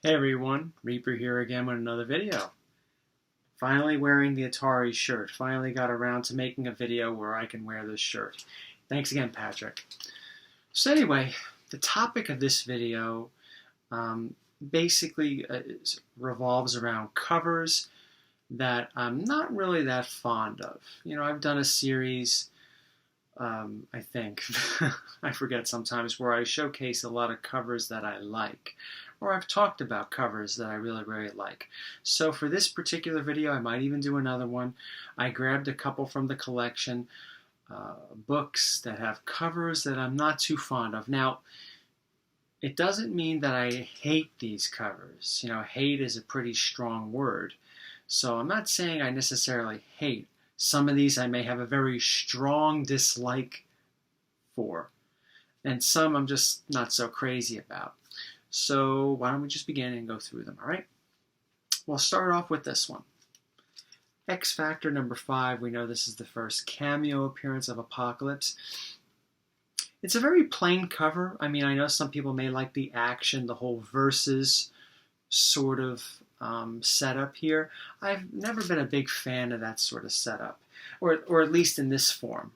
Hey everyone, Reaper here again with another video. Finally wearing the Atari shirt. Finally got around to making a video where I can wear this shirt. Thanks again, Patrick. So anyway, the topic of this video basically revolves around covers that I'm not really that fond of. You know, I've done a series, I think, I forget sometimes, where I showcase a lot of covers that I like. Or I've talked about covers that I really, really like. So for this particular video, I might even do another one. I grabbed a couple from the collection, books that have covers that I'm not too fond of. Now, it doesn't mean that I hate these covers. You know, hate is a pretty strong word. So I'm not saying I necessarily hate. Some of these I may have a very strong dislike for. And some I'm just not so crazy about. So why don't we just begin and go through them, all right? We'll start off with this one. X Factor number 5, we know this is the first cameo appearance of Apocalypse. It's a very plain cover. I mean, I know some people may like the action, the whole versus sort of setup here. I've never been a big fan of that sort of setup, or at least in this form,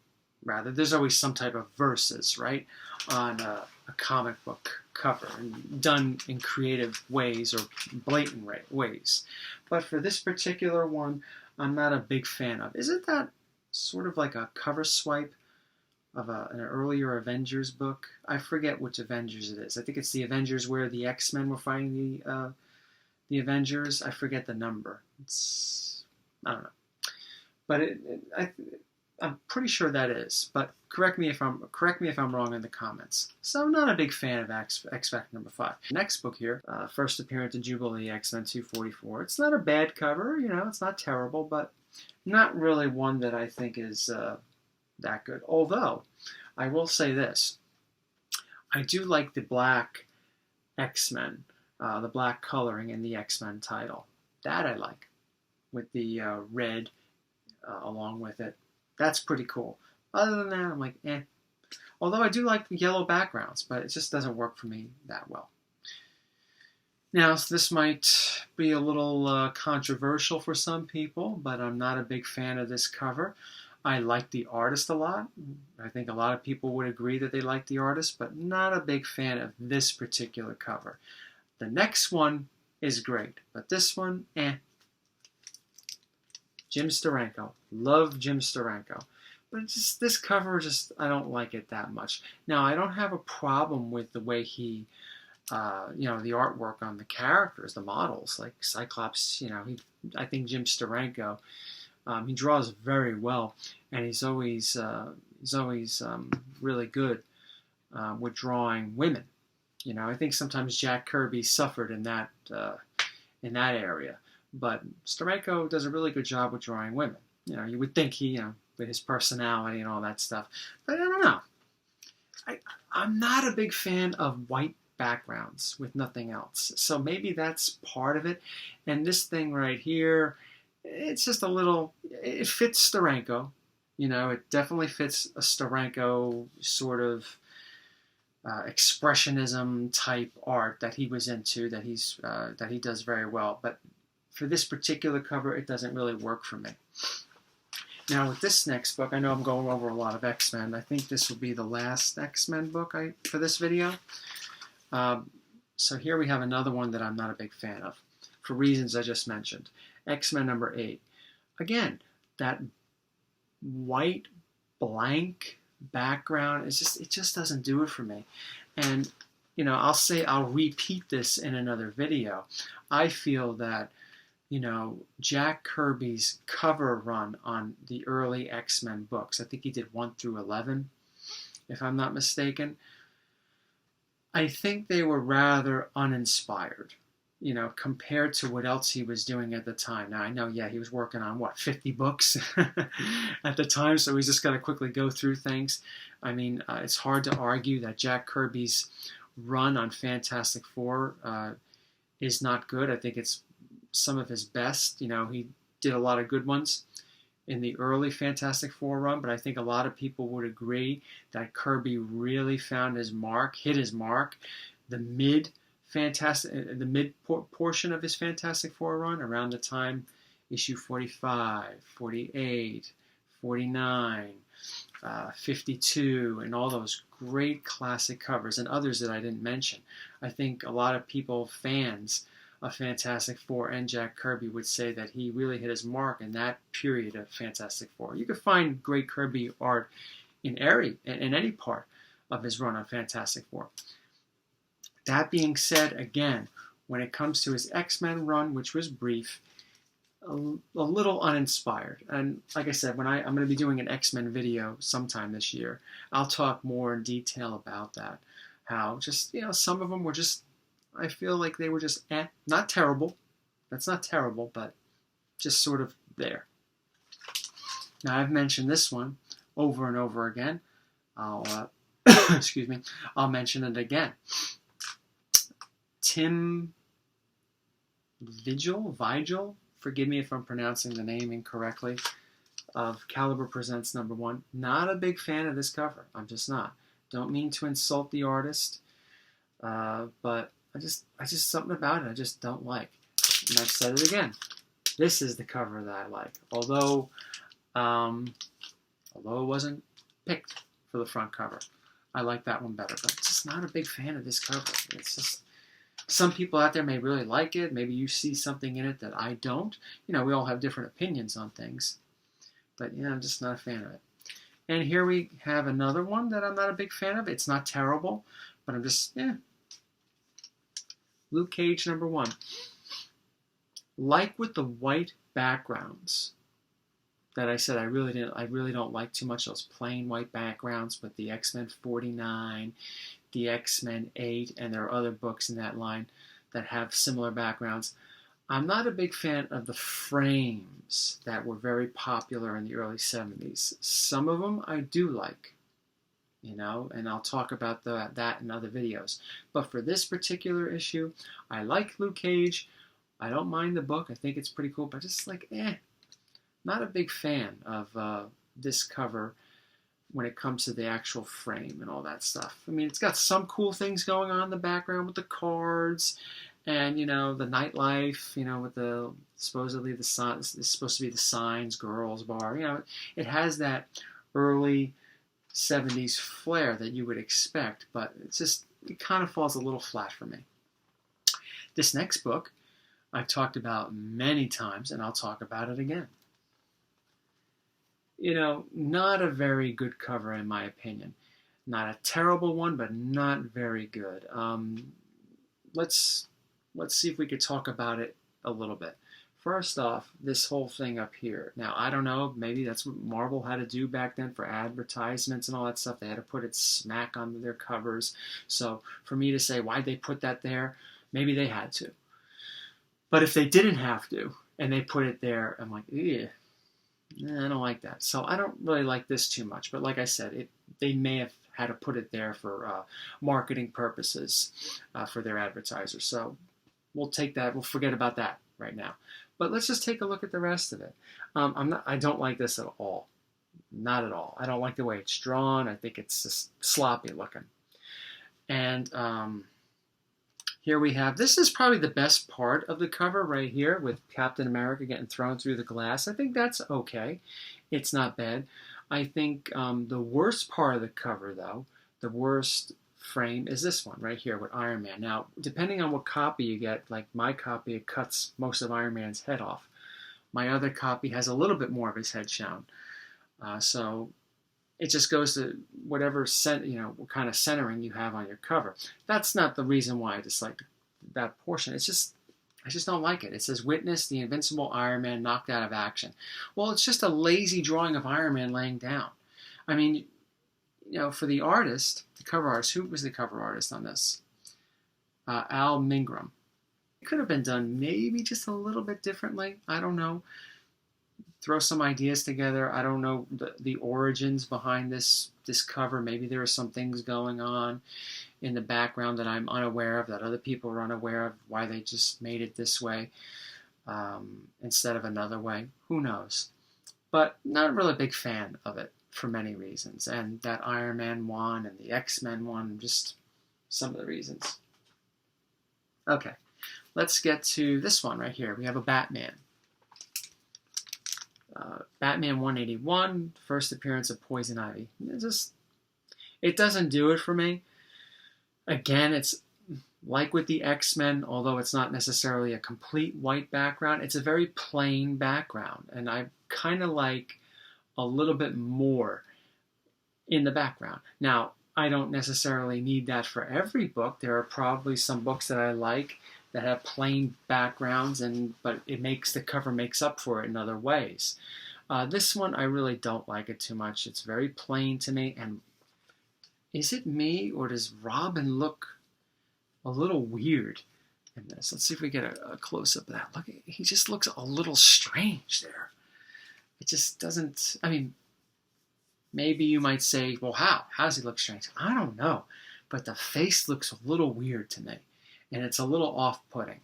rather. There's always some type of versus, right, on a comic book cover, and done in creative ways or blatant ways. But for this particular one, I'm not a big fan of. Isn't that sort of like a cover swipe of an earlier Avengers book? I forget which Avengers it is. I think it's the Avengers where the X-Men were fighting the Avengers. I forget the number. I don't know. But I'm pretty sure that is. But correct me if I'm wrong in the comments. So I'm not a big fan of X Factor number 5. Next book here, first appearance of Jubilee, X-Men 244. It's not a bad cover, you know, it's not terrible, but not really one that I think is that good. Although, I will say this. I do like the black X-Men, the black coloring in the X-Men title. That I like, with the red along with it. That's pretty cool. Other than that, I'm like, eh. Although I do like the yellow backgrounds, but it just doesn't work for me that well. Now, this might be a little controversial for some people, but I'm not a big fan of this cover. I like the artist a lot. I think a lot of people would agree that they like the artist, but not a big fan of this particular cover. The next one is great, but this one, eh. Jim Steranko. Love Jim Steranko. But just this cover, I don't like it that much. Now, I don't have a problem with the way he, the artwork on the characters, the models, like Cyclops, I think Jim Steranko, he draws very well, and he's always really good with drawing women. You know, I think sometimes Jack Kirby suffered in that area. But Steranko does a really good job with drawing women. You know, you would think he, with his personality and all that stuff. But I don't know. I'm not a big fan of white backgrounds with nothing else. So maybe that's part of it. And this thing right here, it's just a little, it fits Steranko. You know, it definitely fits a Steranko sort of expressionism type art that he was into, that he does very well. But for this particular cover, it doesn't really work for me. Now, with this next book, I know I'm going over a lot of X-Men. I think this will be the last X-Men book for this video. So here we have another one that I'm not a big fan of, for reasons I just mentioned. X-Men number 8. Again, that white blank background, it just doesn't do it for me. And, I'll repeat this in another video. I feel that Jack Kirby's cover run on the early X-Men books, I think he did 1 through 11, if I'm not mistaken, I think they were rather uninspired, compared to what else he was doing at the time. Now, I know, he was working on, 50 books at the time, so he's just got to quickly go through things. I mean, it's hard to argue that Jack Kirby's run on Fantastic Four is not good. I think it's some of his best. He did a lot of good ones in the early Fantastic Four run, but I think a lot of people would agree that Kirby really found his mark, hit his mark, the mid the mid portion of his Fantastic Four run, around the time issue 45, 48, 49, 52, and all those great classic covers, and others that I didn't mention. I think a lot of people, fans of Fantastic Four and Jack Kirby, would say that he really hit his mark in that period of Fantastic Four. You could find great Kirby art in any part of his run on Fantastic Four. That being said, again, when it comes to his X-Men run, which was brief, a little uninspired. And like I said, I'm going to be doing an X-Men video sometime this year, I'll talk more in detail about that. How just, some of them were just, I feel like they were just not terrible. That's not terrible, but just sort of there. Now, I've mentioned this one over and over again. I'll excuse me. I'll mention it again. Tim Vigil, forgive me if I'm pronouncing the name incorrectly, of Caliber Presents #1. Not a big fan of this cover. I'm just not. Don't mean to insult the artist, but I just something about it I just don't like. And I've said it again. This is the cover that I like. Although it wasn't picked for the front cover, I like that one better. But I'm just not a big fan of this cover. It's just, some people out there may really like it. Maybe you see something in it that I don't. We all have different opinions on things. But I'm just not a fan of it. And here we have another one that I'm not a big fan of. It's not terrible, but I'm just, Luke Cage #1. Like with the white backgrounds that I said I really don't like too much, those plain white backgrounds with the X-Men 49, the X-Men 8, and there are other books in that line that have similar backgrounds. I'm not a big fan of the frames that were very popular in the early 70s. Some of them I do like, and I'll talk about that in other videos. But for this particular issue, I like Luke Cage. I don't mind the book. I think it's pretty cool, but just not a big fan of this cover when it comes to the actual frame and all that stuff. I mean, it's got some cool things going on in the background with the cards and, the nightlife, with the, supposedly the sign, it's supposed to be the Signs Girls Bar. It has that early 70s flair that you would expect, but it kind of falls a little flat for me. This next book I've talked about many times, and I'll talk about it again. Not a very good cover in my opinion. Not a terrible one, but not very good. Let's see if we could talk about it a little bit. First off, this whole thing up here. Now, I don't know, maybe that's what Marvel had to do back then for advertisements and all that stuff. They had to put it smack on their covers. So for me to say, why'd they put that there? Maybe they had to. But if they didn't have to, and they put it there, I'm like, yeah. I don't like that. So I don't really like this too much. But like I said, they may have had to put it there for marketing purposes for their advertisers. So we'll take that. We'll forget about that right now. But let's just take a look at the rest of it. I don't like this at all. Not at all. I don't like the way it's drawn. I think it's just sloppy looking. And here we have, this is probably the best part of the cover right here with Captain America getting thrown through the glass. I think that's okay. It's not bad. I think the worst part of the cover, though, the worst frame is this one right here with Iron Man. Now, depending on what copy you get, like my copy, it cuts most of Iron Man's head off. My other copy has a little bit more of his head shown. So it just goes to whatever what kind of centering you have on your cover. That's not the reason why I dislike that portion. It's just, I just don't like it. It says, "Witness the invincible Iron Man knocked out of action." Well, it's just a lazy drawing of Iron Man laying down. I mean, for the artist, the cover artist, who was the cover artist on this? Al Milgrom. It could have been done maybe just a little bit differently. I don't know. Throw some ideas together. I don't know the origins behind this cover. Maybe there are some things going on in the background that I'm unaware of, that other people are unaware of, why they just made it this way instead of another way. Who knows? But not really a big fan of it for many reasons. And that Iron Man one and the X-Men one, just some of the reasons. Okay, let's get to this one right here. We have a Batman. Batman 181, first appearance of Poison Ivy. It doesn't do it for me. Again, it's like with the X-Men, although it's not necessarily a complete white background, it's a very plain background, and I kind of like a little bit more in the background. Now, I don't necessarily need that for every book. There are probably some books that I like that have plain backgrounds, but the cover makes up for it in other ways. This one, I really don't like it too much. It's very plain to me, and is it me, or does Robin look a little weird in this? Let's see if we get a close-up of that. Look, he just looks a little strange there. It just doesn't, I mean, maybe you might say, well, how? How does he look strange? I don't know, but the face looks a little weird to me, and it's a little off-putting,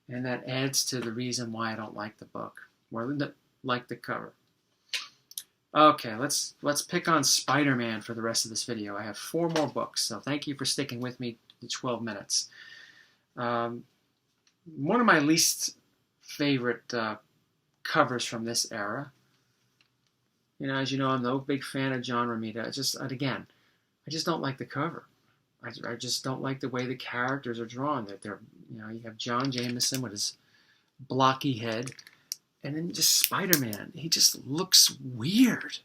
and that adds to the reason why I don't like the book, or like the cover. Okay, let's pick on Spider-Man for the rest of this video. I have 4 more books, so thank you for sticking with me the 12 minutes. One of my least favorite covers from this era. As you know, I'm no big fan of John Romita. I just don't like the cover. I just don't like the way the characters are drawn. You have John Jameson with his blocky head, and then just Spider-Man. He just looks weird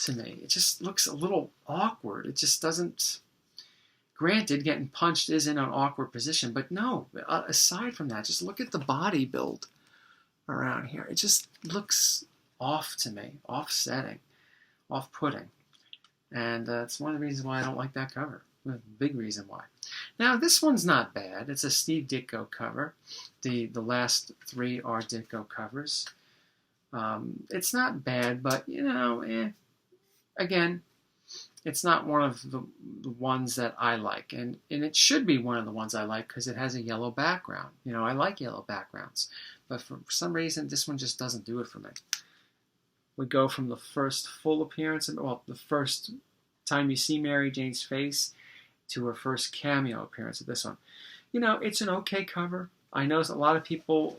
to me. It just looks a little awkward. It just doesn't. Granted, getting punched is in an awkward position, but no. Aside from that, just look at the body build around here. It just looks off to me, offsetting, off-putting, and it's one of the reasons why I don't like that cover. A big reason why. Now this one's not bad. It's a Steve Ditko cover. The last 3 are Ditko covers. It's not bad, but again, it's not one of the ones that I like, and it should be one of the ones I like because it has a yellow background. I like yellow backgrounds, but for some reason this one just doesn't do it for me. We go from the first full appearance, the first time you see Mary Jane's face, to her first cameo appearance of this one. It's an okay cover. I know a lot of people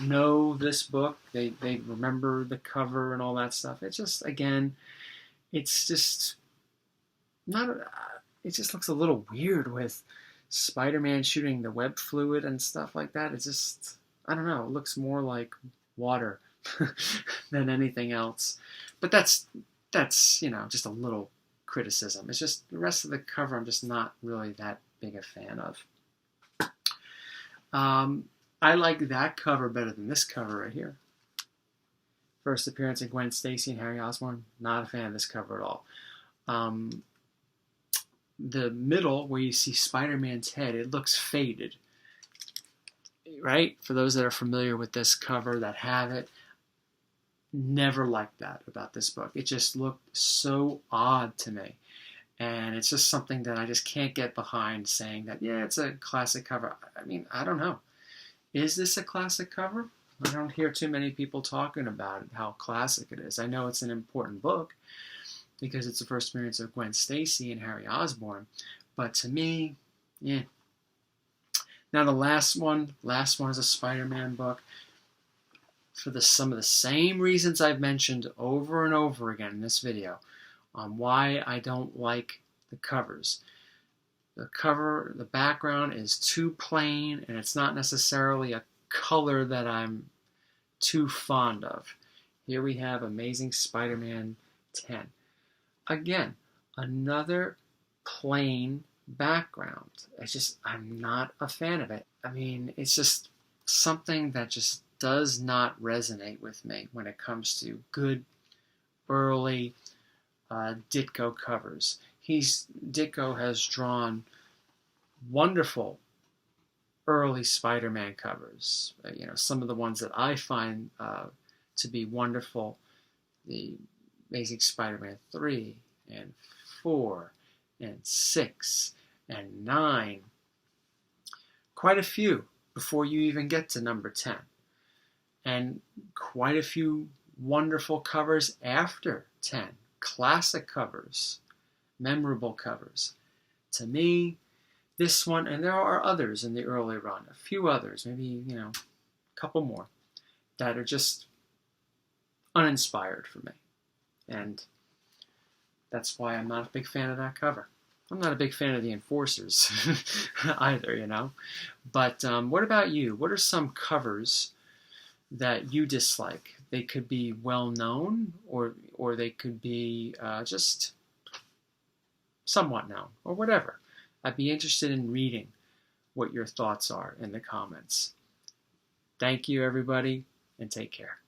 know this book. They remember the cover and all that stuff. It's just, again, it's just not. It just looks a little weird with Spider-Man shooting the web fluid and stuff like that. It's just, I don't know. It looks more like water than anything else. But that's just a little criticism. It's just the rest of the cover I'm just not really that big a fan of. I like that cover better than this cover right here. First appearance of Gwen Stacy and Harry Osborn. Not a fan of this cover at all. The middle, where you see Spider-Man's head, it looks faded. Right? For those that are familiar with this cover, that have it, never liked that about this book. It just looked so odd to me. And it's just something that I just can't get behind, saying that, yeah, it's a classic cover. I mean, I don't know. Is this a classic cover? I don't hear too many people talking about it, how classic it is. I know it's an important book because it's the first appearance of Gwen Stacy and Harry Osborn. But to me, yeah. Now the last one is a Spider-Man book. For some of the same reasons I've mentioned over and over again in this video on why I don't like the covers. The background is too plain, and it's not necessarily a color that I'm too fond of. Here we have Amazing Spider-Man 10. Again, another plain background. I'm not a fan of it. I mean, it's just something that just does not resonate with me when it comes to good early Ditko covers. Ditko has drawn wonderful early Spider-Man covers. Some of the ones that I find to be wonderful, the Amazing Spider-Man 3 and 4 and 6 and 9. Quite a few before you even get to number 10. And quite a few wonderful covers after 10. Classic covers. Memorable covers. To me, this one, and there are others in the early run, a few others, maybe, a couple more, that are just uninspired for me. And that's why I'm not a big fan of that cover. I'm not a big fan of the Enforcers either. But what about you? What are some covers that you dislike? They could be well known, or they could be just somewhat known, or whatever. I'd be interested in reading what your thoughts are in the comments. Thank you, everybody, and take care.